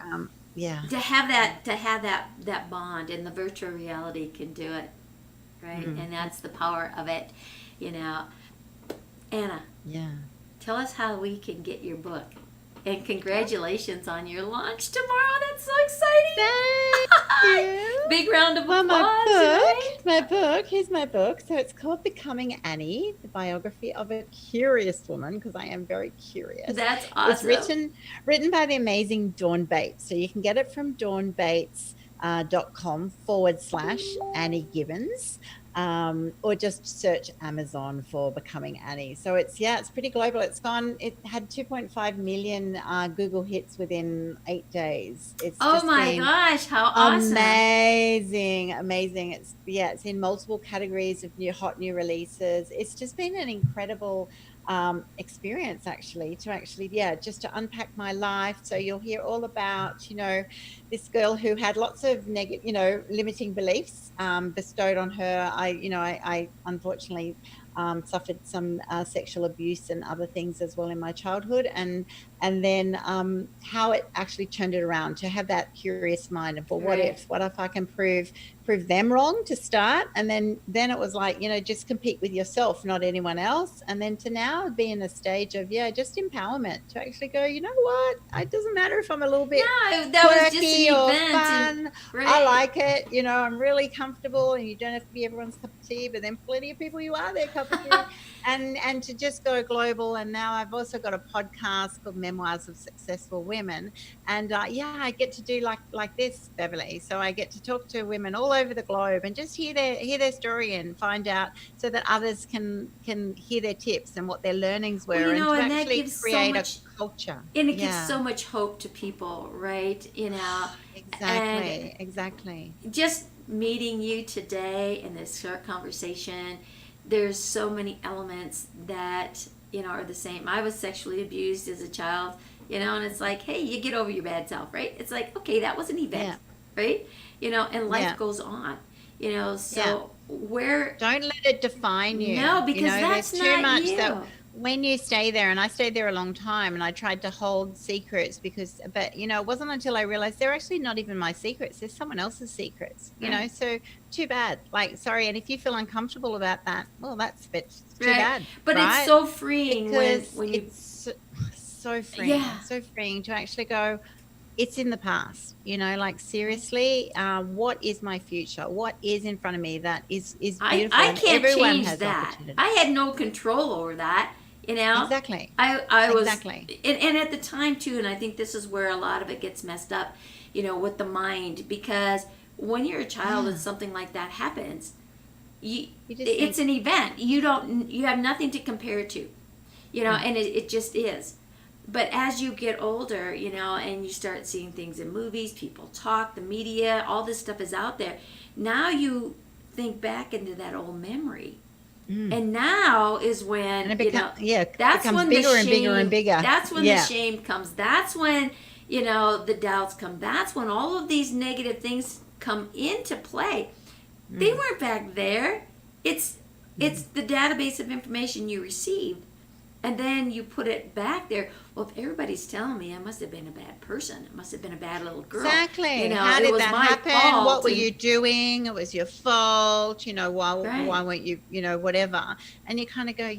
have that bond, and the virtual reality can do it. Right, and that's the power of it, Anna. Yeah. Tell us how we can get your book, and congratulations on your launch tomorrow. That's so exciting! Thank you. Big round of applause. My book. Here's my book. So it's called Becoming Annie: The Biography of a Curious Woman, because I am very curious. That's awesome. It's written by the amazing Dawn Bates. So you can get it from dawnbates.com/Annie Gibbins, or just search Amazon for Becoming Annie. So it's pretty global. It had 2.5 million Google hits within 8 days. Oh my gosh, how awesome. Amazing. It's in multiple categories of hot new releases. It's just been an incredible experience just to unpack my life. So you'll hear all about this girl who had lots of negative limiting beliefs bestowed on her. I unfortunately suffered some sexual abuse and other things as well in my childhood, and then how it actually turned it around to have that curious mind of, well, what if I can prove them wrong to start, and then it was like, just compete with yourself, not anyone else, and then to now be in a stage of just empowerment to actually go, what, it doesn't matter if I'm a little bit quirky or fun. I like it, I'm really comfortable, and you don't have to be everyone's cup of tea, but then plenty of people you are their cup of tea. and to just go global. And now I've also got a podcast called Memoirs of Successful Women, and I get to do like this, Beverly. So I get to talk to women all over the globe and just hear their story and find out, so that others can hear their tips and what their learnings were, and to actually create a culture. And it gives so much hope to people, right? Exactly. Just meeting you today in this short conversation, there's so many elements that are the same. I was sexually abused as a child, and it's like, hey, you get over your bad self, right? It's like, okay, that was an event, right? And life goes on, so where... Don't let it define you. No, because that's there's not too much you. That when you stay there, and I stayed there a long time, and I tried to hold secrets but it wasn't until I realized they're actually not even my secrets. They're someone else's secrets, so too bad. Like, sorry. And if you feel uncomfortable about that, well, that's a bit too bad. But it's so freeing when you... It's so freeing. So freeing to actually go, it's in the past, seriously, what is my future? What is in front of me that is beautiful? I can't change that. I had no control over that, Exactly. I was, and at the time too, and I think this is where a lot of it gets messed up, with the mind, because when you're a child and something like that happens, it's an event. You have nothing to compare it to, and it just is. But as you get older, and you start seeing things in movies, people talk, the media, all this stuff is out there. Now you think back into that old memory. And now is when, that's when bigger the shame, and bigger and bigger. That's when the shame comes. That's when, the doubts come. That's when all of these negative things come into play. They weren't back there. It's the database of information you received. And then you put it back there. Well, if everybody's telling me I must have been a bad person, it must have been a bad little girl. Exactly. How did that happen? What were you doing? It was your fault. Why weren't you, whatever. And you kind of go,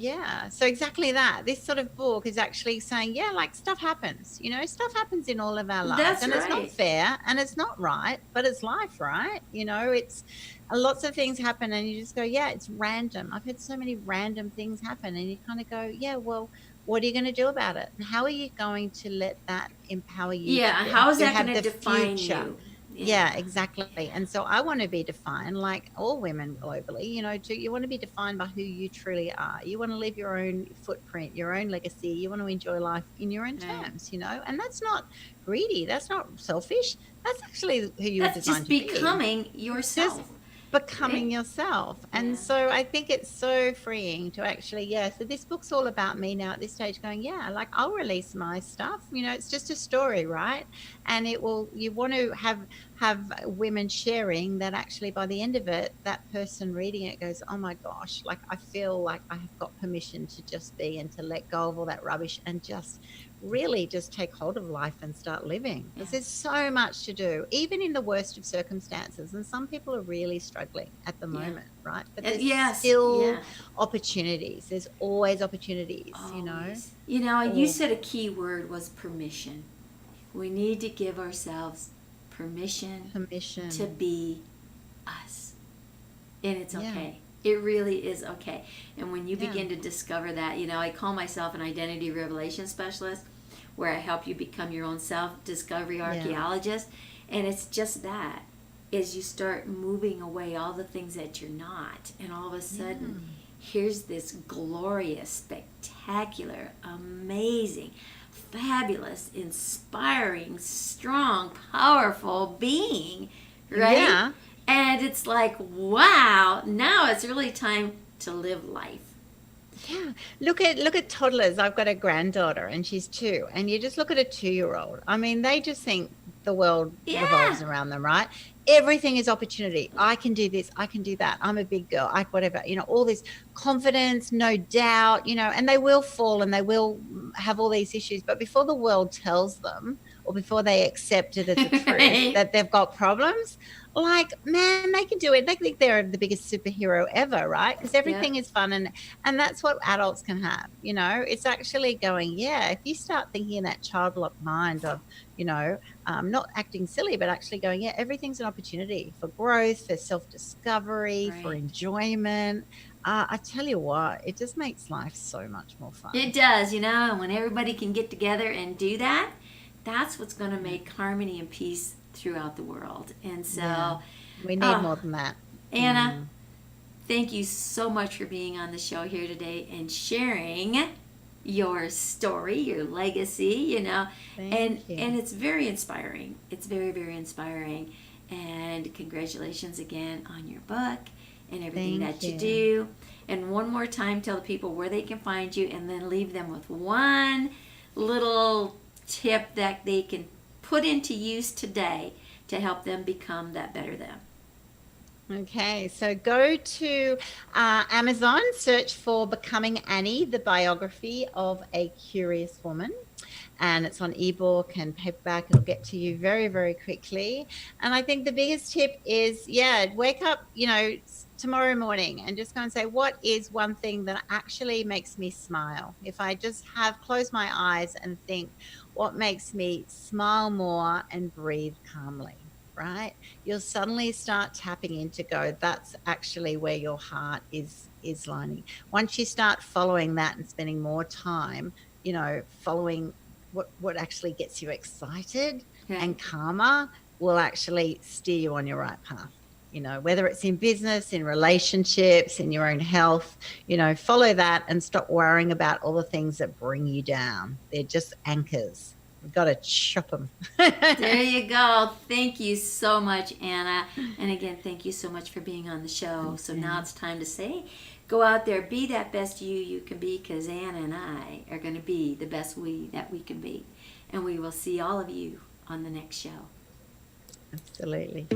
So exactly that. This sort of book is actually saying, stuff happens. Stuff happens in all of our lives. That's and right. It's not fair and it's not right, but it's life, right? It's lots of things happen and you just go, it's random. I've had so many random things happen and you kind of go, what are you going to do about it? And how are you going to let that empower you how is that have going to the define future? you? Yeah, exactly. And so I want to be defined, like all women globally, you want to be defined by who you truly are. You want to leave your own footprint, your own legacy. You want to enjoy life in your own terms, and that's not greedy. That's not selfish. That's actually who you were That's designed just to be. becoming It's just yourself. becoming Right? yourself. Yeah. And so I think it's so freeing to actually, so this book's all about me now at this stage going, like I'll release my stuff, it's just a story, right? And you want to have women sharing that actually by the end of it, that person reading it goes, oh my gosh, like I feel like I have got permission to just be and to let go of all that rubbish and just really just take hold of life and start living, because there's so much to do, even in the worst of circumstances. And some people are really struggling at the moment, right? But there's still opportunities. There's always opportunities, always. You said a key word was permission. We need to give ourselves permission to be us. And it's okay. It really is okay. And when you begin to discover that, I call myself an identity revelation specialist, where I help you become your own self-discovery archaeologist. And it's just that, is you start moving away all the things that you're not. And all of a sudden, here's this glorious, spectacular, amazing, fabulous, inspiring, strong, powerful being, right? Yeah. And it's like, wow, now it's really time to live life. Yeah. Look at toddlers. I've got a granddaughter and she's 2. And you just look at a 2-year-old. I mean, they just think the world revolves around them, right? Everything is opportunity. I can do this. I can do that. I'm a big girl. Whatever, all this confidence, no doubt, and they will fall and they will have all these issues. But before the world tells them, or before they accept it as a truth that they've got problems, like, man, they can do it. They think they're the biggest superhero ever, right? Because everything is fun, and that's what adults can have. It's actually going, if you start thinking in that childlike mind of, not acting silly, but actually going, everything's an opportunity for growth, for self-discovery, for enjoyment. I tell you what, it just makes life so much more fun. It does, and when everybody can get together and do that, that's what's going to make harmony and peace throughout the world. And so we need more than that. Anna, thank you so much for being on the show here today and sharing your story, your legacy, and it's very inspiring. It's very, very inspiring. And congratulations again on your book and everything that you do. And one more time, tell the people where they can find you, and then leave them with one little tip that they can put into use today to help them become that better them. Okay, so go to Amazon, search for Becoming Annie, the biography of a curious woman. And it's on ebook and paperback. It'll get to you very, very quickly. And I think the biggest tip is, wake up, tomorrow morning and just go and say, what is one thing that actually makes me smile? If I just close my eyes and think, what makes me smile more and breathe calmly, right? You'll suddenly start tapping into that's actually where your heart is lining. Once you start following that and spending more time, following what actually gets you excited and calmer, will actually steer you on your right path. Whether it's in business, in relationships, in your own health, follow that and stop worrying about all the things that bring you down. They're just anchors. We've got to chop them. There you go. Thank you so much, Anna. And again, thank you so much for being on the show. So now it's time to say, go out there, be that best you can be, because Anna and I are going to be the best that we can be. And we will see all of you on the next show. Absolutely.